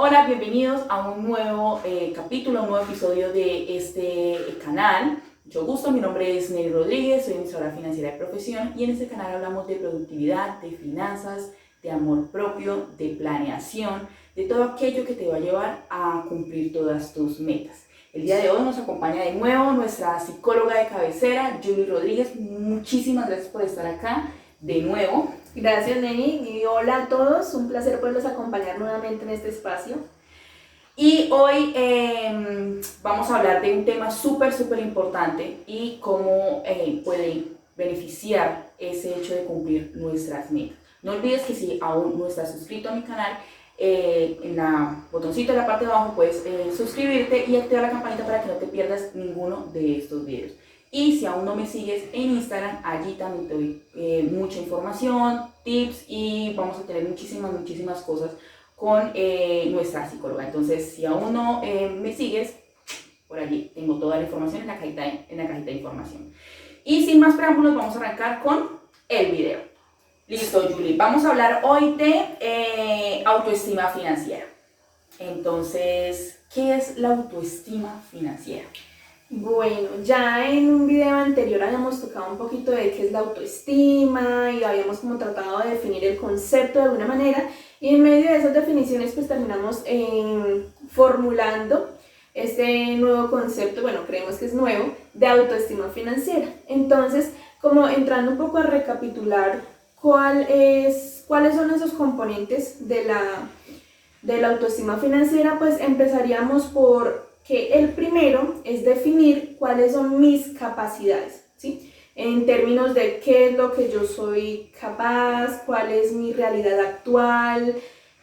Hola, bienvenidos a un nuevo capítulo, un nuevo episodio de este canal. Mucho gusto, mi nombre es Nelly Rodríguez, soy administradora financiera de profesión y en este canal hablamos de productividad, de finanzas, de amor propio, de planeación, de todo aquello que te va a llevar a cumplir todas tus metas. El día de hoy nos acompaña de nuevo nuestra psicóloga de cabecera, Julie Rodríguez. Muchísimas gracias por estar acá de nuevo. Gracias, Neni, y hola a todos, un placer poderlos acompañar nuevamente en este espacio. Y hoy vamos a hablar de un tema súper importante y cómo puede beneficiar ese hecho de cumplir nuestras metas. No olvides que si aún no estás suscrito a mi canal, en el botoncito de la parte de abajo puedes suscribirte y activar la campanita para que no te pierdas ninguno de estos videos. Y si aún no me sigues en Instagram, allí también te doy mucha información, tips y vamos a tener muchísimas cosas con nuestra psicóloga. Entonces, si aún no me sigues, por allí tengo toda la información en la cajita de información. Y sin más preámbulos, vamos a arrancar con el video. Listo, Julie. Vamos a hablar hoy de autoestima financiera. Entonces, ¿qué es la autoestima financiera? Bueno, ya en un video anterior habíamos tocado un poquito de qué es la autoestima y habíamos como tratado de definir el concepto de alguna manera y en medio de esas definiciones pues terminamos formulando este nuevo concepto, bueno, creemos que es nuevo, de autoestima financiera. Entonces, como entrando un poco a recapitular cuáles son esos componentes de la autoestima financiera, pues empezaríamos por que el primero es definir cuáles son mis capacidades, ¿sí? En términos de qué es lo que yo soy capaz, cuál es mi realidad actual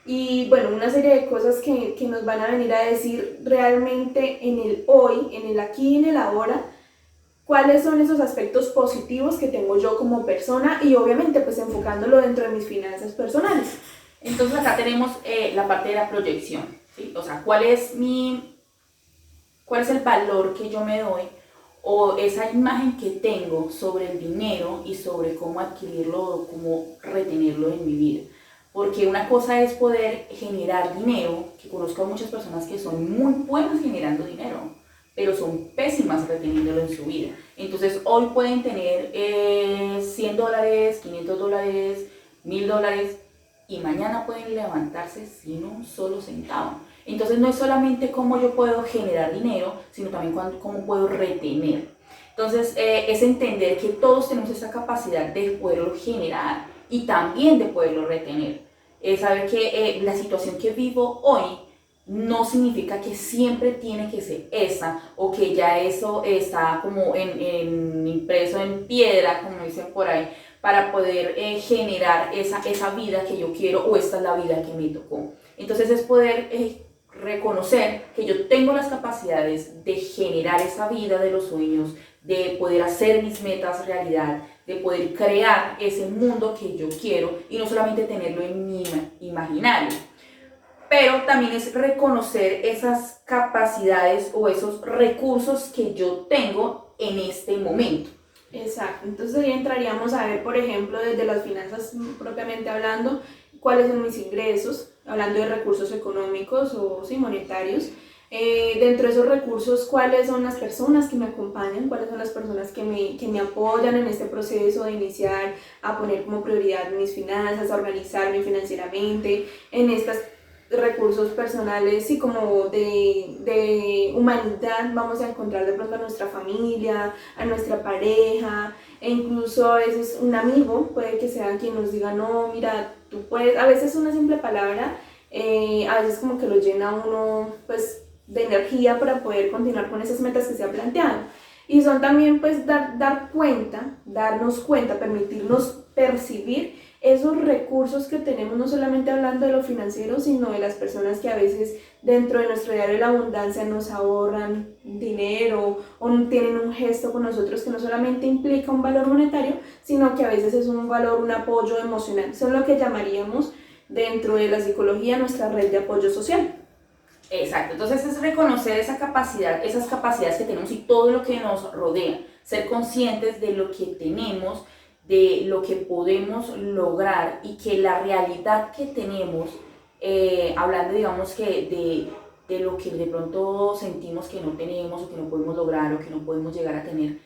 y bueno, una serie de cosas que nos van a venir a decir realmente en el hoy, en el aquí y en el ahora, cuáles son esos aspectos positivos que tengo yo como persona y obviamente pues enfocándolo dentro de mis finanzas personales. Entonces acá tenemos la parte de la proyección, ¿sí? O sea, ¿cuál es el valor que yo me doy o esa imagen que tengo sobre el dinero y sobre cómo adquirirlo o cómo retenerlo en mi vida? Porque una cosa es poder generar dinero, que conozco a muchas personas que son muy buenas generando dinero, pero son pésimas reteniéndolo en su vida. Entonces hoy pueden tener $100, $500, $1000 y mañana pueden levantarse sin un solo centavo. Entonces no es solamente cómo yo puedo generar dinero, sino también cómo puedo retener. Entonces es entender que todos tenemos esa capacidad de poderlo generar y también de poderlo retener. Es saber que la situación que vivo hoy no significa que siempre tiene que ser esa o que ya eso está como impreso en piedra, como dicen por ahí, para poder generar esa vida que yo quiero o esta es la vida que me tocó. Entonces es poder reconocer que yo tengo las capacidades de generar esa vida de los sueños, de poder hacer mis metas realidad, de poder crear ese mundo que yo quiero y no solamente tenerlo en mi imaginario. Pero también es reconocer esas capacidades o esos recursos que yo tengo en este momento. Exacto, entonces ahí entraríamos a ver, por ejemplo, desde las finanzas propiamente hablando, cuáles son mis ingresos, hablando de recursos económicos o sí, monetarios. Dentro de esos recursos, cuáles son las personas que me acompañan, cuáles son las personas que me apoyan en este proceso de iniciar a poner como prioridad mis finanzas, a organizarme financieramente, en estas recursos personales y como de humanidad vamos a encontrar de pronto a nuestra familia, a nuestra pareja e incluso a veces un amigo puede que sea quien nos diga no, mira, tú puedes, a veces una simple palabra a veces como que lo llena uno pues de energía para poder continuar con esas metas que se ha planteado y son también pues darnos cuenta, permitirnos percibir esos recursos que tenemos, no solamente hablando de lo financiero, sino de las personas que a veces dentro de nuestro diario de la abundancia nos ahorran dinero o tienen un gesto con nosotros que no solamente implica un valor monetario, sino que a veces es un valor, un apoyo emocional. Son lo que llamaríamos dentro de la psicología nuestra red de apoyo social. Exacto, entonces es reconocer esa capacidad, esas capacidades que tenemos y todo lo que nos rodea, ser conscientes de lo que tenemos, de lo que podemos lograr y que la realidad que tenemos hablando digamos que de lo que de pronto sentimos que no tenemos o que no podemos lograr o que no podemos llegar a tener,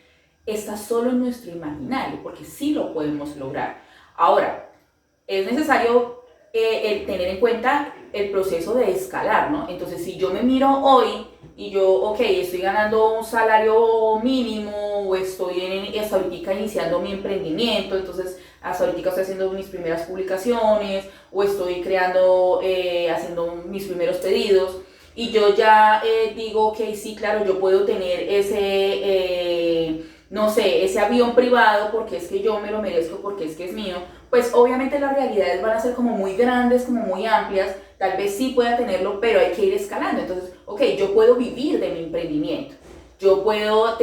está solo en nuestro imaginario, porque sí lo podemos lograr. Ahora, es necesario el tener en cuenta el proceso de escalar, ¿no? Entonces, si yo me miro hoy y yo, ok, estoy ganando un salario mínimo o hasta ahorita iniciando mi emprendimiento, entonces hasta ahorita estoy haciendo mis primeras publicaciones o estoy creando, haciendo mis primeros pedidos y yo ya digo, ok, sí, claro, yo puedo tener no sé, ese avión privado porque es que yo me lo merezco, porque es que es mío, pues obviamente las realidades van a ser como muy grandes, como muy amplias, tal vez sí pueda tenerlo, pero hay que ir escalando. Entonces, ok, yo puedo vivir de mi emprendimiento, yo puedo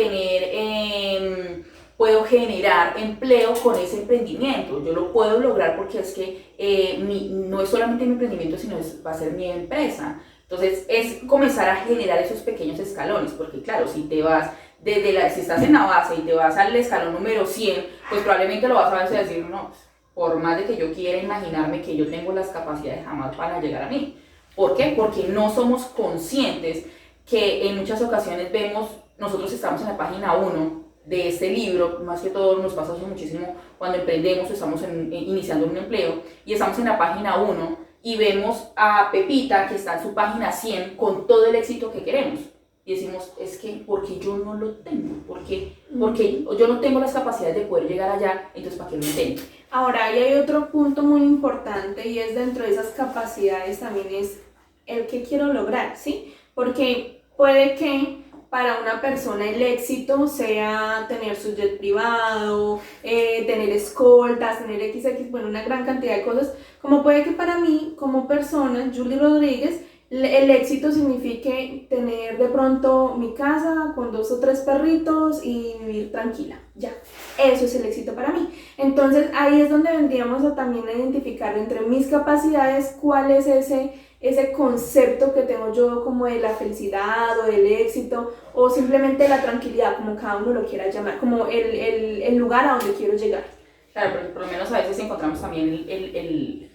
puedo generar empleo con ese emprendimiento, yo lo puedo lograr porque es que no es solamente mi emprendimiento, sino va a ser mi empresa. Entonces, es comenzar a generar esos pequeños escalones, porque claro, si te vas si estás en la base y te vas al escalón número 100, pues probablemente lo vas a ver y decir, no, por más de que yo quiera imaginarme que yo tengo las capacidades, jamás van a llegar a mí. ¿Por qué? Porque no somos conscientes que en muchas ocasiones vemos, nosotros estamos en la página 1 de este libro, más que todo nos pasa eso muchísimo cuando emprendemos o estamos iniciando un empleo, y estamos en la página 1 y vemos a Pepita que está en su página 100 con todo el éxito que queremos. Y decimos, es que porque yo no lo tengo, porque yo no tengo las capacidades de poder llegar allá, entonces ¿para qué lo intento? Ahora, ahí hay otro punto muy importante y es dentro de esas capacidades también es el que quiero lograr, ¿sí? Porque puede que para una persona el éxito sea tener su jet privado, tener escoltas, tener XX, bueno, una gran cantidad de cosas, como puede que para mí, como persona, Julie Rodríguez, el éxito signifique tener de pronto mi casa con 2 o 3 perritos y vivir tranquila, ya, eso es el éxito para mí. Entonces ahí es donde vendríamos a también a identificar entre mis capacidades cuál es ese concepto que tengo yo como de la felicidad o del éxito o simplemente la tranquilidad, como cada uno lo quiera llamar, como el lugar a donde quiero llegar. Claro, pero por lo menos a veces encontramos también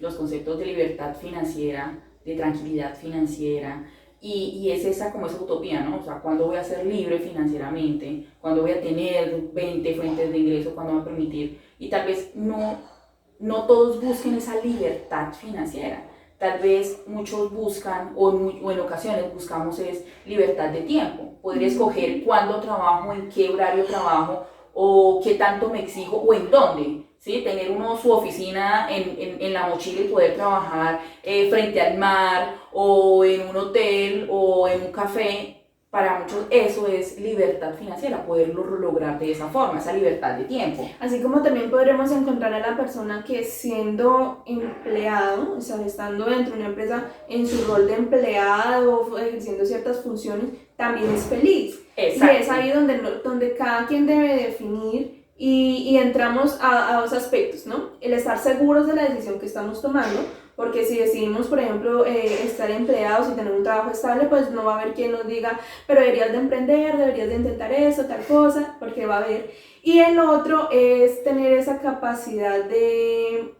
los conceptos de libertad financiera, de tranquilidad financiera, y es esa como esa utopía, ¿no? O sea, ¿cuándo voy a ser libre financieramente? ¿Cuándo voy a tener 20 fuentes de ingreso? ¿Cuándo me va a permitir? Y tal vez no todos busquen esa libertad financiera. Tal vez muchos buscan, o en ocasiones buscamos es libertad de tiempo. Poder escoger cuándo trabajo, en qué horario trabajo, o qué tanto me exijo, o en dónde. ¿Sí? Tener uno su oficina en la mochila y poder trabajar frente al mar o en un hotel o en un café, para muchos eso es libertad financiera, poderlo lograr de esa forma, esa libertad de tiempo. Así como también podremos encontrar a la persona que siendo empleado, o sea, estando dentro de una empresa en su rol de empleado, ejerciendo ciertas funciones, también es feliz. Exacto. Y es ahí donde cada quien debe definir. Y entramos a 2 aspectos, ¿no? El estar seguros de la decisión que estamos tomando, porque si decidimos, por ejemplo, estar empleados y tener un trabajo estable, pues no va a haber quien nos diga, pero deberías de emprender, deberías de intentar eso, tal cosa, porque va a haber. Y el otro es tener esa capacidad de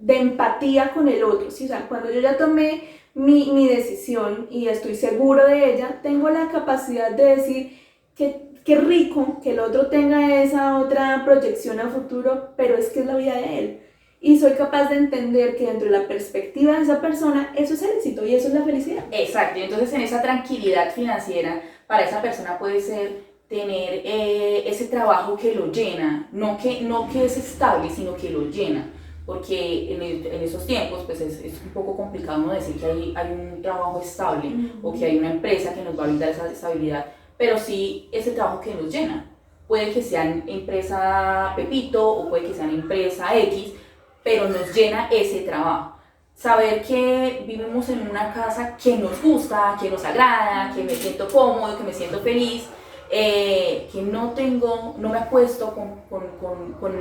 empatía con el otro, ¿sí? O sea, cuando yo ya tomé mi decisión y estoy seguro de ella, tengo la capacidad de decir que qué rico que el otro tenga esa otra proyección a futuro, pero es que es la vida de él. Y soy capaz de entender que dentro de la perspectiva de esa persona, eso es el éxito y eso es la felicidad. Exacto, y entonces en esa tranquilidad financiera, para esa persona puede ser tener ese trabajo que lo llena, no que es estable, sino que lo llena. Porque en esos tiempos pues es un poco complicado no decir que hay un trabajo estable o que hay una empresa que nos va a brindar esa estabilidad, pero sí ese trabajo que nos llena. Puede que sea empresa Pepito o puede que sea empresa X, pero nos llena ese trabajo. Saber que vivimos en una casa que nos gusta, que nos agrada, que me siento cómodo, que me siento feliz, que no me acuesto con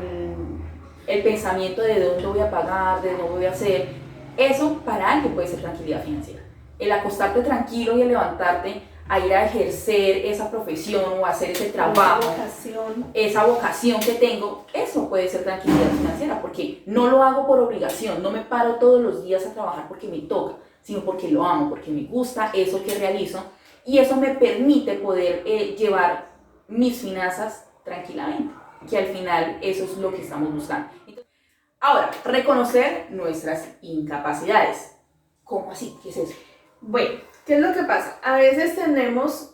el pensamiento de dónde voy a pagar, de dónde voy a hacer. Eso para alguien puede ser tranquilidad financiera. El acostarte tranquilo y el levantarte a ir a ejercer esa profesión o a hacer ese trabajo, esa vocación que tengo, eso puede ser tranquilidad financiera, porque no lo hago por obligación, no me paro todos los días a trabajar porque me toca, sino porque lo amo, porque me gusta eso que realizo y eso me permite poder llevar mis finanzas tranquilamente, que al final eso es lo que estamos buscando. Entonces, ahora, reconocer nuestras incapacidades. ¿Cómo así? ¿Qué es eso? Bueno, ¿qué es lo que pasa? A veces tendemos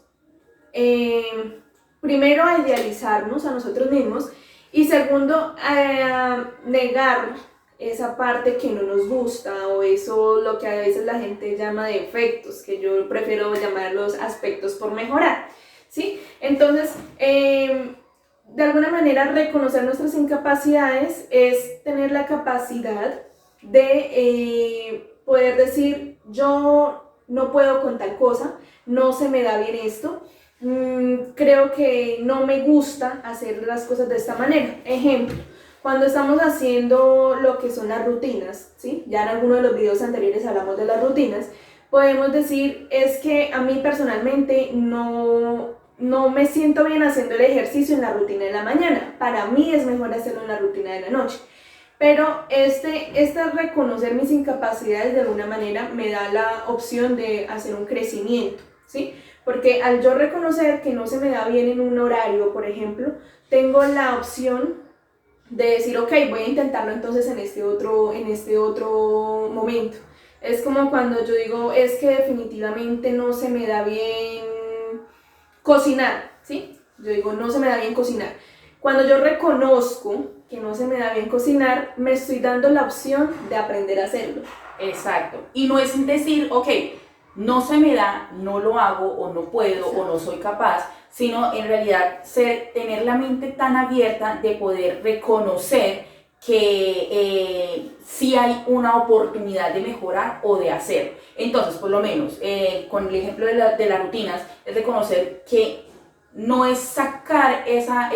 primero a idealizarnos a nosotros mismos y segundo a negar esa parte que no nos gusta o eso lo que a veces la gente llama defectos, que yo prefiero llamarlos aspectos por mejorar, ¿sí? Entonces, de alguna manera reconocer nuestras incapacidades es tener la capacidad de poder decir yo no puedo con tal cosa, no se me da bien esto, creo que no me gusta hacer las cosas de esta manera. Ejemplo, cuando estamos haciendo lo que son las rutinas, ¿sí? Ya en alguno de los videos anteriores hablamos de las rutinas, podemos decir es que a mí personalmente no me siento bien haciendo el ejercicio en la rutina de la mañana, para mí es mejor hacerlo en la rutina de la noche. Pero este reconocer mis incapacidades de alguna manera me da la opción de hacer un crecimiento, ¿sí? Porque al yo reconocer que no se me da bien en un horario, por ejemplo, tengo la opción de decir, ok, voy a intentarlo entonces en este otro momento. Es como cuando yo digo, es que definitivamente no se me da bien cocinar, ¿sí? Yo digo, no se me da bien cocinar. Cuando yo reconozco que no se me da bien cocinar, me estoy dando la opción de aprender a hacerlo. Exacto. Y no es decir, ok, no se me da, no lo hago, o no puedo, o no soy capaz, sino en realidad tener la mente tan abierta de poder reconocer que sí hay una oportunidad de mejorar o de hacer. Entonces, por lo menos, con el ejemplo de las rutinas, es reconocer que no es sacar esa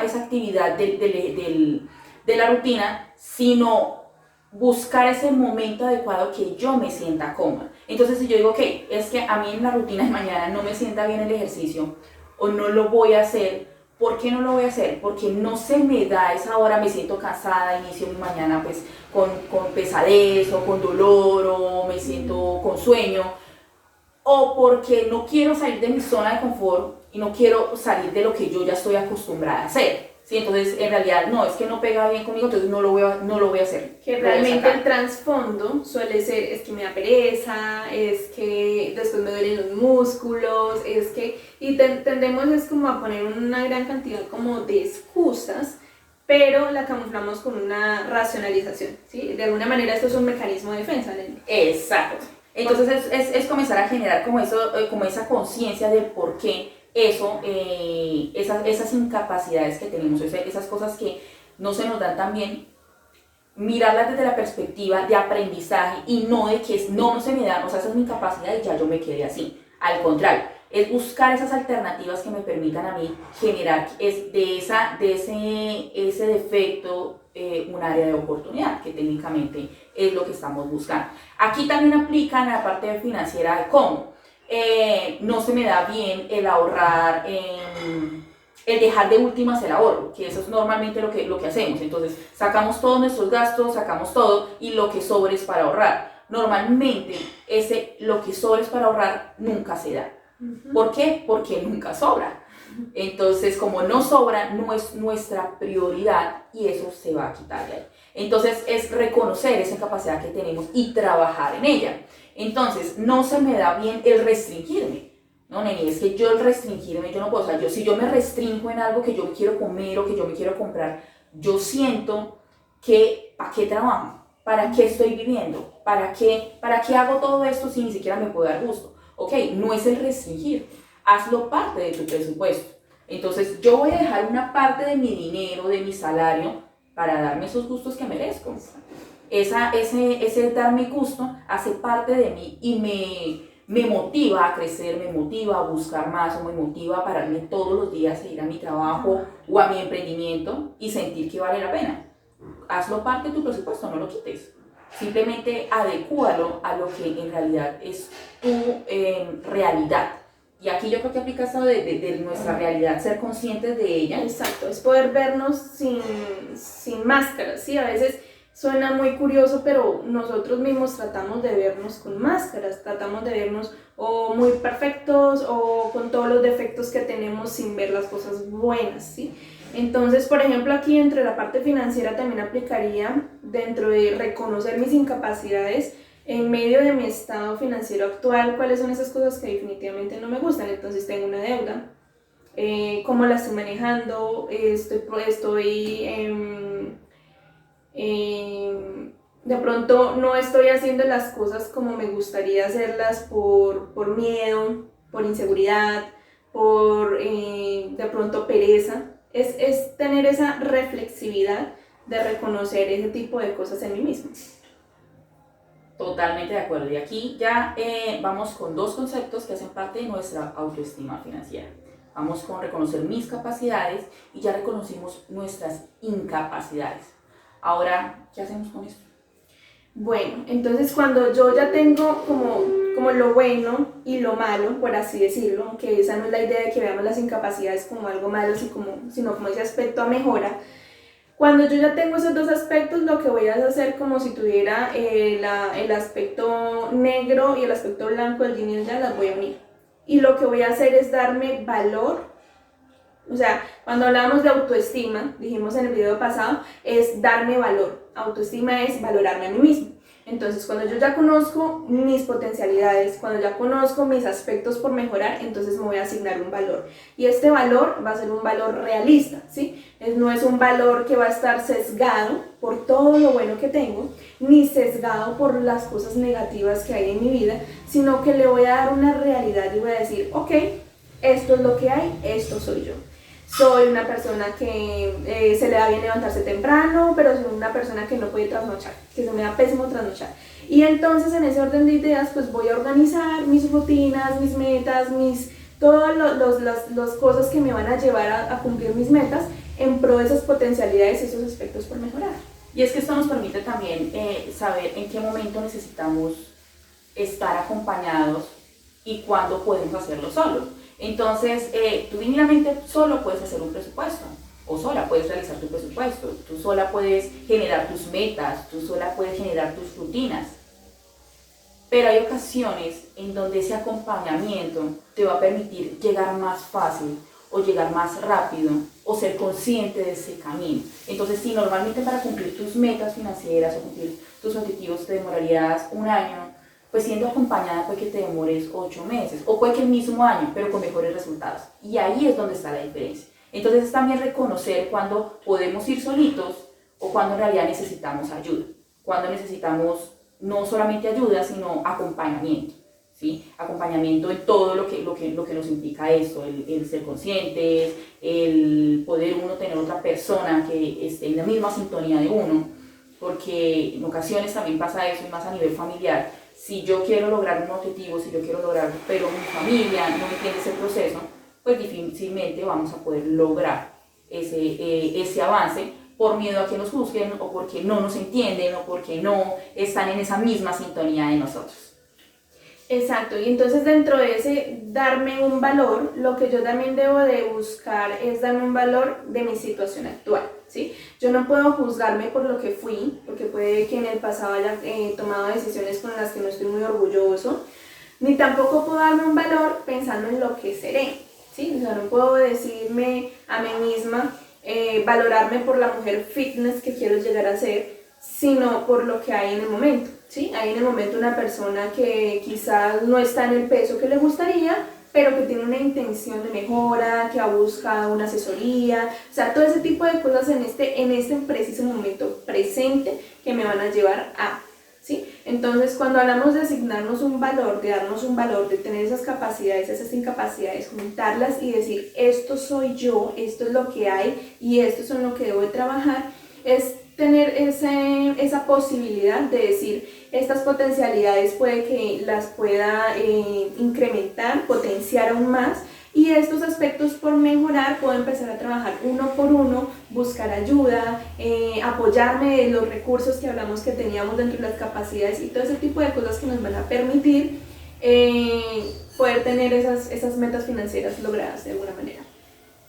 actividad de la rutina, sino buscar ese momento adecuado que yo me sienta cómoda. Entonces, si yo digo, ok, es que a mí en la rutina de mañana no me sienta bien el ejercicio o no lo voy a hacer, ¿por qué no lo voy a hacer? Porque no se me da esa hora, me siento cansada, inicio mi mañana pues con pesadez o con dolor o me siento con sueño, o porque no quiero salir de mi zona de confort y no quiero salir de lo que yo ya estoy acostumbrada a hacer. ¿Sí? Entonces, en realidad, no, es que no pega bien conmigo, entonces no lo voy a hacer. Que realmente el trasfondo suele ser, es que me da pereza, es que después me duelen los músculos, es que... Y tendemos es como a poner una gran cantidad como de excusas, pero la camuflamos con una racionalización, ¿sí? De alguna manera esto es un mecanismo de defensa. Exacto. Entonces es comenzar a generar como esa conciencia del por qué esas incapacidades que tenemos, esas cosas que no se nos dan tan bien, mirarlas desde la perspectiva de aprendizaje y no de que no se me dan, o sea, esa es mi incapacidad y ya yo me quedé así. Al contrario, es buscar esas alternativas que me permitan a mí generar de ese defecto un área de oportunidad, que técnicamente es lo que estamos buscando. Aquí también aplica en la parte financiera de cómo no se me da bien el ahorrar, el dejar de últimas el ahorro, que eso es normalmente lo que hacemos. Entonces sacamos todos nuestros gastos, sacamos todo y lo que sobra es para ahorrar. Normalmente lo que sobra es para ahorrar nunca se da. ¿Por qué? Porque nunca sobra. Entonces, como no sobra, no es nuestra prioridad y eso se va a quitar de ahí. Entonces, es reconocer esa capacidad que tenemos y trabajar en ella. Entonces, no se me da bien el restringirme. No, Neni, es que yo el restringirme, yo no puedo. O sea, si yo me restringo en algo que yo me quiero comer o que yo me quiero comprar, yo siento que, ¿para qué trabajo? ¿Para qué estoy viviendo? ¿Para qué hago todo esto si ni siquiera me puedo dar gusto? Ok, no es el restringir, hazlo parte de tu presupuesto. Entonces yo voy a dejar una parte de mi dinero, de mi salario, para darme esos gustos que merezco. Ese darme gusto hace parte de mí y me motiva a crecer, me motiva a buscar más o me motiva a pararme todos los días a ir a mi trabajo o a mi emprendimiento y sentir que vale la pena. Hazlo parte de tu presupuesto, no lo quites. Simplemente adecúalo a lo que en realidad es tu realidad. Y aquí yo creo que aplica esto de nuestra realidad, ser conscientes de ella. Exacto, es poder vernos sin máscaras, ¿sí? A veces suena muy curioso, pero nosotros mismos tratamos de vernos con máscaras, tratamos de vernos o muy perfectos o con todos los defectos que tenemos sin ver las cosas buenas, ¿sí? Entonces, por ejemplo, aquí entre la parte financiera también aplicaría dentro de reconocer mis incapacidades en medio de mi estado financiero actual, cuáles son esas cosas que definitivamente no me gustan. Entonces tengo una deuda, cómo la estoy manejando, de pronto no estoy haciendo las cosas como me gustaría hacerlas por miedo, por inseguridad, por de pronto pereza. Es tener esa reflexividad de reconocer ese tipo de cosas en mí mismo. Totalmente de acuerdo. Y aquí ya vamos con dos conceptos que hacen parte de nuestra autoestima financiera. Vamos con reconocer mis capacidades y ya reconocimos nuestras incapacidades. Ahora, ¿qué hacemos con esto? Bueno, entonces cuando yo ya tengo como lo bueno y lo malo, por así decirlo, aunque esa no es la idea de que veamos las incapacidades como algo malo, sino como ese aspecto a mejora. Cuando yo ya tengo esos dos aspectos, lo que voy a hacer como si tuviera el aspecto negro y el aspecto blanco del yin y el yang, las voy a unir. Y lo que voy a hacer es darme valor. O sea, cuando hablamos de autoestima, dijimos en el video pasado, es darme valor. Autoestima es valorarme a mí mismo. Entonces, cuando yo ya conozco mis potencialidades, cuando ya conozco mis aspectos por mejorar, entonces me voy a asignar un valor. Y este valor va a ser un valor realista, ¿sí? No es un valor que va a estar sesgado por todo lo bueno que tengo, ni sesgado por las cosas negativas que hay en mi vida, sino que le voy a dar una realidad y voy a decir, ok, esto es lo que hay, esto soy yo. Soy una persona que se le da bien levantarse temprano, pero soy una persona que no puede trasnochar, que se me da pésimo trasnochar. Y entonces en ese orden de ideas pues voy a organizar mis rutinas, mis metas, todas las cosas que me van a llevar a cumplir mis metas en pro de esas potencialidades y esos aspectos por mejorar. Y es que esto nos permite también saber en qué momento necesitamos estar acompañados y cuándo podemos hacerlo solos. Entonces, tú divinamente solo puedes hacer un presupuesto, o sola puedes realizar tu presupuesto, tú sola puedes generar tus metas, tú sola puedes generar tus rutinas. Pero hay ocasiones en donde ese acompañamiento te va a permitir llegar más fácil, o llegar más rápido, o ser consciente de ese camino. Entonces, si normalmente para cumplir tus metas financieras o cumplir tus objetivos te demorarías un año, pues siendo acompañada puede que te demores 8 meses, o puede que el mismo año, pero con mejores resultados. Y ahí es donde está la diferencia. Entonces es también reconocer cuando podemos ir solitos o cuando en realidad necesitamos ayuda. Cuando necesitamos no solamente ayuda, sino acompañamiento. ¿Sí? Acompañamiento en todo lo que nos implica esto, el ser conscientes, el poder uno tener otra persona que esté en la misma sintonía de uno, porque en ocasiones también pasa eso, y más a nivel familiar. Si yo quiero lograr un objetivo, si yo quiero lograrlo, pero mi familia no entiende ese proceso, pues difícilmente vamos a poder lograr ese avance por miedo a que nos juzguen o porque no nos entienden o porque no están en esa misma sintonía de nosotros. Exacto, y entonces dentro de ese darme un valor, lo que yo también debo de buscar es darme un valor de mi situación actual, ¿sí? Yo no puedo juzgarme por lo que fui, porque puede que en el pasado haya tomado decisiones con las que no estoy muy orgulloso, ni tampoco puedo darme un valor pensando en lo que seré, ¿sí? O sea, no puedo decirme a mí misma, valorarme por la mujer fitness que quiero llegar a ser, sino por lo que hay en el momento. ¿Sí? Hay en el momento una persona que quizás no está en el peso que le gustaría, pero que tiene una intención de mejora, que ha buscado una asesoría, o sea, todo ese tipo de cosas en este preciso momento presente que me van a llevar a, ¿sí? Entonces, cuando hablamos de asignarnos un valor, de darnos un valor, de tener esas capacidades, esas incapacidades, juntarlas y decir, esto soy yo, esto es lo que hay y esto es en lo que debo de trabajar, es tener esa posibilidad de decir, estas potencialidades puede que las pueda incrementar, potenciar aún más, y estos aspectos por mejorar puedo empezar a trabajar uno por uno, buscar ayuda, apoyarme de los recursos que hablamos que teníamos dentro de las capacidades y todo ese tipo de cosas que nos van a permitir poder tener esas metas financieras logradas de alguna manera.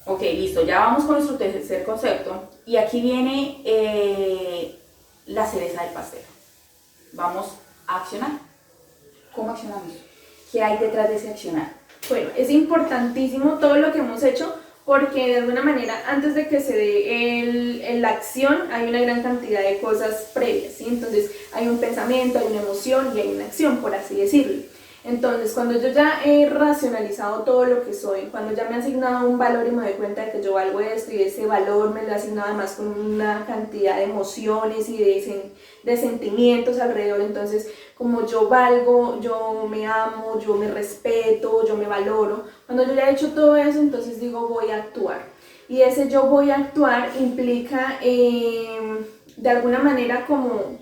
Ok, listo, ya vamos con nuestro tercer concepto y aquí viene la cereza del pastel. Vamos a accionar. ¿Cómo accionamos? ¿Qué hay detrás de ese accionar? Bueno, es importantísimo todo lo que hemos hecho porque de alguna manera antes de que se dé la acción hay una gran cantidad de cosas previas, ¿sí? Entonces hay un pensamiento, hay una emoción y hay una acción, por así decirlo. Entonces, cuando yo ya he racionalizado todo lo que soy, cuando ya me he asignado un valor y me doy cuenta de que yo valgo esto y ese valor me lo he asignado además con una cantidad de emociones y de sentimientos alrededor, entonces como yo valgo, yo me amo, yo me respeto, yo me valoro, cuando yo ya he hecho todo eso, entonces digo voy a actuar. Y ese yo voy a actuar implica de alguna manera como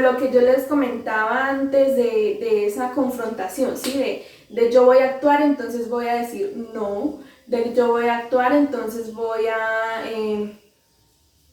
lo que yo les comentaba antes de esa confrontación, ¿sí? De yo voy a actuar, entonces voy a decir no, de yo voy a actuar, entonces voy a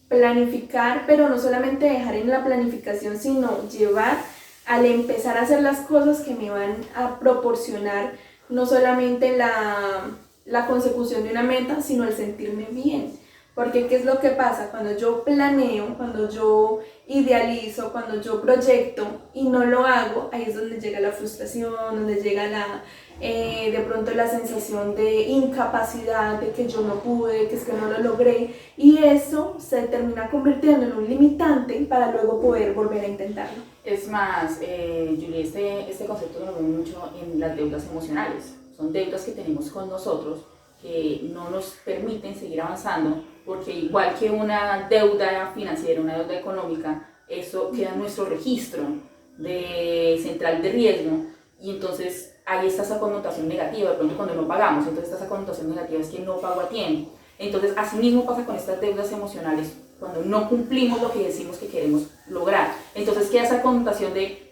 planificar, pero no solamente dejar en la planificación, sino llevar al empezar a hacer las cosas que me van a proporcionar no solamente la consecución de una meta, sino el sentirme bien. Porque ¿qué es lo que pasa? Cuando yo planeo, cuando yo idealizo, cuando yo proyecto y no lo hago, ahí es donde llega la frustración, donde llega de pronto la sensación de incapacidad, de que yo no pude, que es que no lo logré, y eso se termina convirtiendo en un limitante para luego poder volver a intentarlo. Es más, Julie, este concepto lo vemos mucho en las deudas emocionales. Son deudas que tenemos con nosotros que no nos permiten seguir avanzando, porque igual que una deuda financiera, una deuda económica, eso queda en nuestro registro de central de riesgo y entonces ahí está esa connotación negativa, de pronto cuando no pagamos, entonces está esa connotación negativa, es que no pago a tiempo. Entonces así mismo pasa con estas deudas emocionales, cuando no cumplimos lo que decimos que queremos lograr. Entonces queda esa connotación de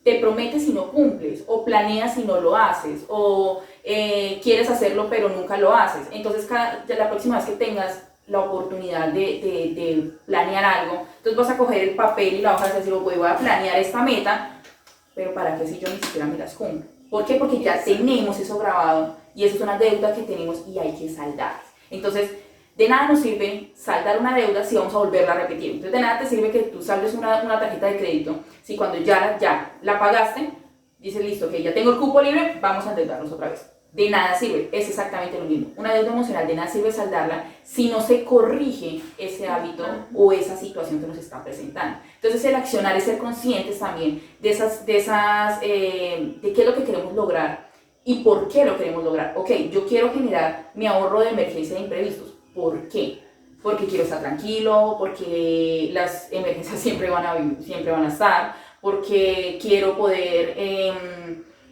te prometes y no cumples, o planeas y no lo haces, o quieres hacerlo pero nunca lo haces. Entonces la próxima vez que tengas la oportunidad de planear algo, entonces vas a coger el papel y la hoja y decir, voy a planear esta meta, pero ¿para qué si yo ni siquiera me las cumplo? ¿Por qué? Porque ya tenemos eso grabado y eso es una deuda que tenemos y hay que saldar. Entonces, de nada nos sirve saldar una deuda si vamos a volverla a repetir. Entonces, de nada te sirve que tú saldes una tarjeta de crédito si cuando ya la pagaste, dices, listo, que ya tengo el cupo libre, vamos a endeudarnos otra vez. De nada sirve, es exactamente lo mismo. Una deuda emocional de nada sirve saldarla si no se corrige ese hábito o esa situación que nos está presentando. Entonces el accionar es ser conscientes también de qué es lo que queremos lograr y por qué lo queremos lograr. Ok, yo quiero generar mi ahorro de emergencia de imprevistos. ¿Por qué? Porque quiero estar tranquilo, porque las emergencias siempre van a estar, porque quiero poder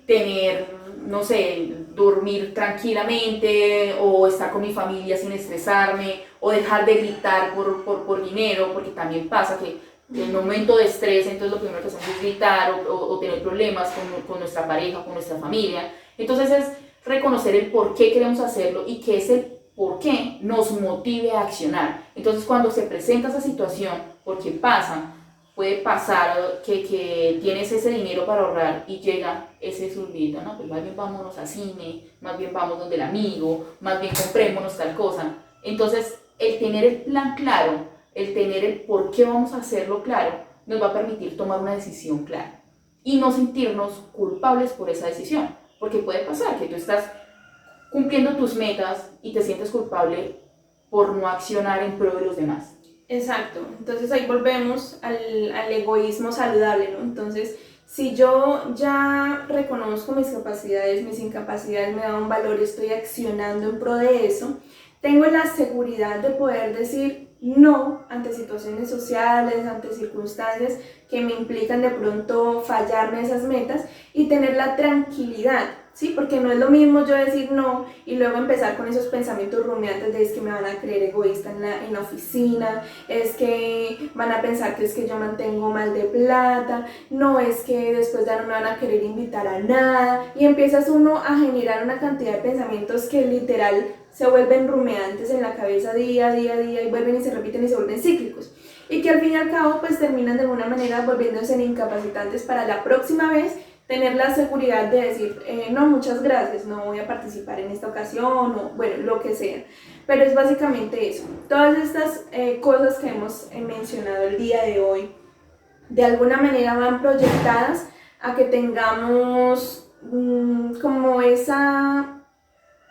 tener, no sé, dormir tranquilamente o estar con mi familia sin estresarme o dejar de gritar por dinero, porque también pasa que en un momento de estrés, entonces lo primero que hacemos es gritar o tener problemas con nuestra pareja, con nuestra familia. Entonces es reconocer el por qué queremos hacerlo y que ese por qué nos motive a accionar. Entonces cuando se presenta esa situación, porque puede pasar que tienes ese dinero para ahorrar y llega ese zurbito, no, pues más bien vámonos al cine, más bien vamos donde el amigo, más bien comprémonos tal cosa. Entonces, el tener el plan claro, el tener el por qué vamos a hacerlo claro, nos va a permitir tomar una decisión clara y no sentirnos culpables por esa decisión, porque puede pasar que tú estás cumpliendo tus metas y te sientes culpable por no accionar en pro de los demás. Exacto, entonces ahí volvemos al egoísmo saludable, ¿no? Entonces, si yo ya reconozco mis capacidades, mis incapacidades, me da un valor, estoy accionando en pro de eso, tengo la seguridad de poder decir no ante situaciones sociales, ante circunstancias que me implican de pronto fallarme esas metas y tener la tranquilidad. Sí, porque no es lo mismo yo decir no y luego empezar con esos pensamientos rumiantes de es que me van a creer egoísta en la oficina, es que van a pensar que es que yo mantengo mal de plata, no es que después ya no me van a querer invitar a nada y empiezas uno a generar una cantidad de pensamientos que literal se vuelven rumiantes en la cabeza día a día y vuelven y se repiten y se vuelven cíclicos y que al fin y al cabo pues terminan de alguna manera volviéndose incapacitantes para la próxima vez tener la seguridad de decir, no, muchas gracias, no voy a participar en esta ocasión, o bueno, lo que sea. Pero es básicamente eso. Todas estas cosas que hemos mencionado el día de hoy, de alguna manera van proyectadas a que tengamos como esa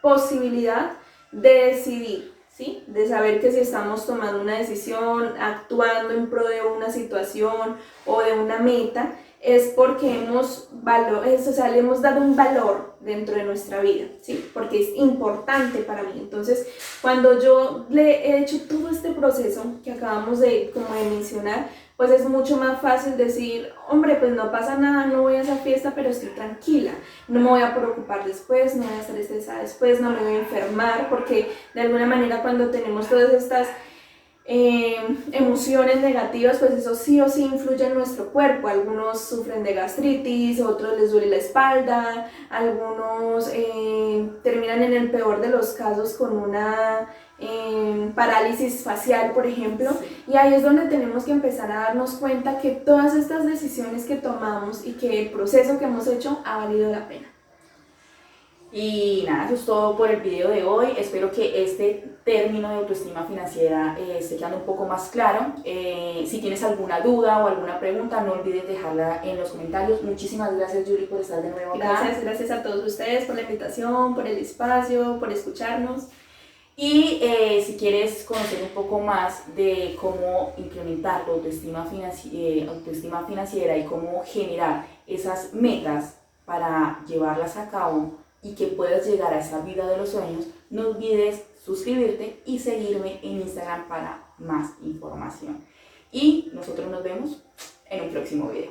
posibilidad de decidir, ¿sí? De saber que si estamos tomando una decisión, actuando en pro de una situación o de una meta, es porque le hemos dado un valor dentro de nuestra vida, ¿sí? Porque es importante para mí. Entonces, cuando yo le he hecho todo este proceso que acabamos de mencionar, pues es mucho más fácil decir, hombre, pues no pasa nada, no voy a esa fiesta, pero estoy tranquila, no me voy a preocupar después, no voy a estar estresada después, no me voy a enfermar, porque de alguna manera cuando tenemos todas estas emociones negativas, pues eso sí o sí influye en nuestro cuerpo. Algunos sufren de gastritis, otros les duele la espalda, algunos terminan en el peor de los casos con una parálisis facial, por ejemplo. Sí. Y ahí es donde tenemos que empezar a darnos cuenta que todas estas decisiones que tomamos y que el proceso que hemos hecho ha valido la pena. Y nada, eso es todo por el video de hoy. Espero que este término de autoestima financiera esté quedando un poco más claro. Si tienes alguna duda o alguna pregunta, no olvides dejarla en los comentarios. Muchísimas gracias, Julie, por estar de nuevo acá. Gracias a todos ustedes por la invitación, por el espacio, por escucharnos. Y si quieres conocer un poco más de cómo implementar tu autoestima financiera y cómo generar esas metas para llevarlas a cabo y que puedas llegar a esa vida de los sueños, no olvides suscribirte y seguirme en Instagram para más información. Y nosotros nos vemos en un próximo video.